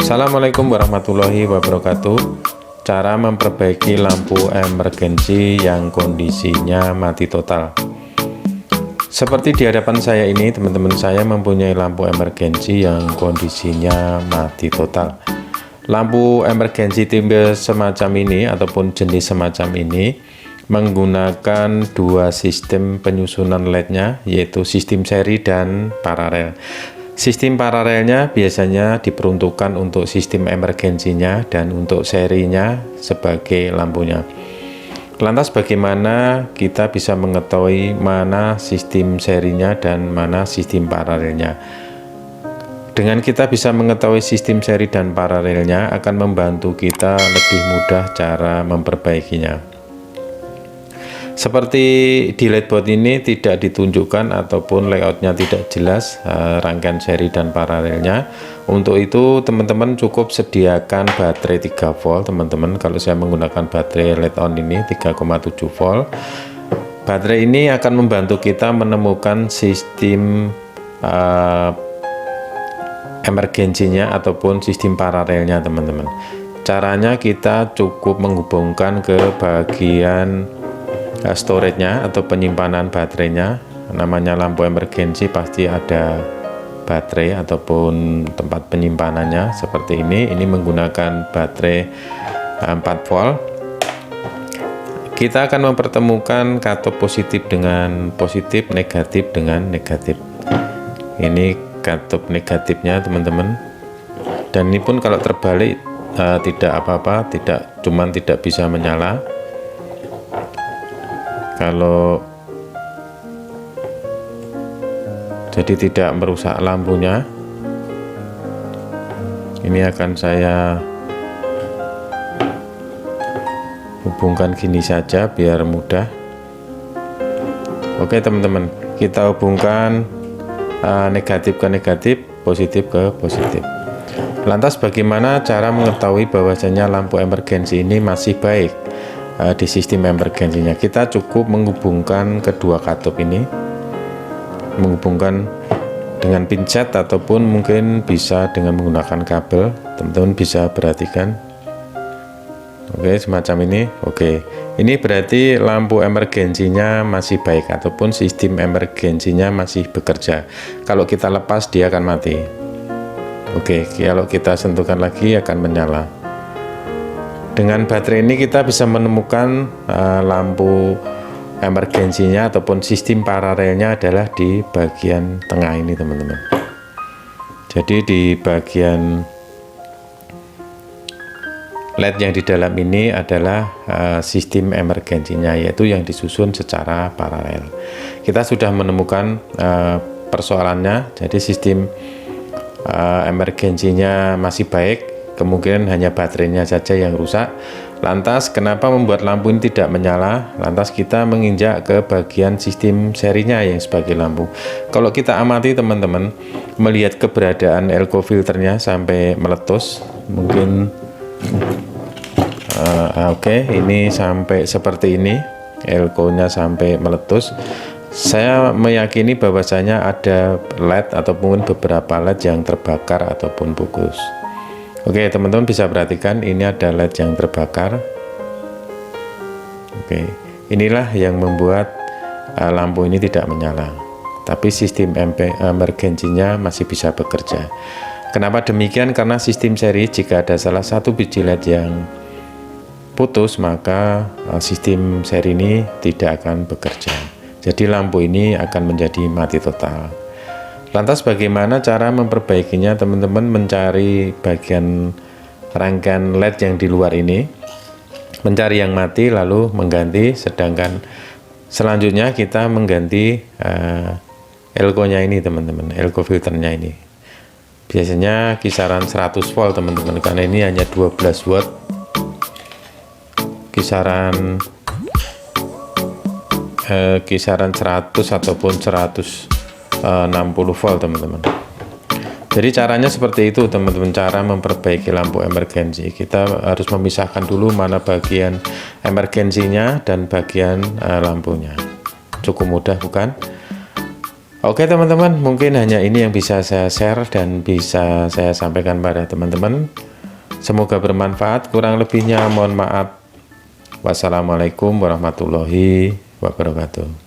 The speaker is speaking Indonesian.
Assalamualaikum warahmatullahi wabarakatuh. Cara memperbaiki lampu emergensi yang kondisinya mati total. Seperti di hadapan saya ini, teman-teman, saya mempunyai lampu emergensi yang kondisinya mati total. Lampu emergensi tipe semacam ini ataupun jenis semacam ini menggunakan dua sistem penyusunan LED-nya, yaitu sistem seri dan paralel. Sistem paralelnya biasanya diperuntukkan untuk sistem emergensinya dan untuk serinya sebagai lampunya. Lantas bagaimana kita bisa mengetahui mana sistem serinya dan mana sistem paralelnya? Dengan kita bisa mengetahui sistem seri dan paralelnya akan membantu kita lebih mudah cara memperbaikinya. Seperti di LED board ini tidak ditunjukkan ataupun layoutnya tidak jelas rangkaian seri dan paralelnya. Untuk itu teman-teman cukup sediakan baterai 3 volt teman-teman. Kalau saya menggunakan baterai LED on ini 3,7 volt. Baterai ini akan membantu kita menemukan sistem emergensinya ataupun sistem paralelnya teman-teman. Caranya kita cukup menghubungkan ke bagian storage-nya atau penyimpanan baterainya. Namanya lampu emergensi pasti ada baterai ataupun tempat penyimpanannya seperti ini. Ini menggunakan baterai 4 volt. Kita akan mempertemukan katup positif dengan positif, negatif dengan negatif. Ini katup negatifnya teman-teman. Dan ini pun kalau terbalik tidak apa-apa, cuman tidak bisa menyala. Kalau jadi tidak merusak lampunya. Ini akan saya hubungkan gini saja biar mudah. Oke teman-teman, kita hubungkan negatif ke negatif, positif ke positif. Lantas bagaimana cara mengetahui bahwasanya lampu emergensi ini masih baik di sistem emergensinya? Kita cukup menghubungkan kedua katup ini, menghubungkan dengan pincet ataupun mungkin bisa dengan menggunakan kabel. Teman-teman bisa perhatikan. Oke, semacam ini. Oke, ini berarti lampu emergensinya masih baik ataupun sistem emergensinya masih bekerja. Kalau kita lepas dia akan mati. Oke, kalau kita sentuhkan lagi akan menyala. Dengan baterai ini kita bisa menemukan lampu emergensinya ataupun sistem paralelnya adalah di bagian tengah ini teman-teman. Jadi di bagian LED yang di dalam ini adalah sistem emergensinya, yaitu yang disusun secara paralel. Kita sudah menemukan persoalannya. Jadi sistem emergensinya masih baik, kemungkinan hanya baterainya saja yang rusak. Lantas kenapa membuat lampu ini tidak menyala? Lantas kita menginjak ke bagian sistem serinya yang sebagai lampu. Kalau kita amati teman-teman, melihat keberadaan elko filternya sampai meletus, mungkin oke, ini sampai seperti ini, elko-nya sampai meletus. Saya meyakini bahwasanya ada LED ataupun beberapa LED yang terbakar ataupun putus. Oke teman-teman bisa perhatikan ini ada LED yang terbakar. Oke, inilah yang membuat lampu ini tidak menyala, tapi sistem emergensinya masih bisa bekerja. Kenapa demikian? Karena sistem seri jika ada salah satu biji LED yang putus maka sistem seri ini tidak akan bekerja. Jadi lampu ini akan menjadi mati total. Lantas bagaimana cara memperbaikinya teman-teman? Mencari bagian rangkaian LED yang di luar ini, mencari yang mati lalu mengganti, sedangkan selanjutnya kita mengganti elko-nya ini teman-teman, elko filternya ini. Biasanya kisaran 100 volt teman-teman, karena ini hanya 12 watt. Kisaran 100 ataupun 160 volt teman-teman. Jadi caranya seperti itu teman-teman, cara memperbaiki lampu emergensi. Kita harus memisahkan dulu mana bagian emergensinya dan bagian lampunya. Cukup mudah bukan? Oke teman-teman, mungkin hanya ini yang bisa saya share dan bisa saya sampaikan pada teman-teman. Semoga bermanfaat, kurang lebihnya mohon maaf. Wassalamualaikum warahmatullahi wabarakatuh.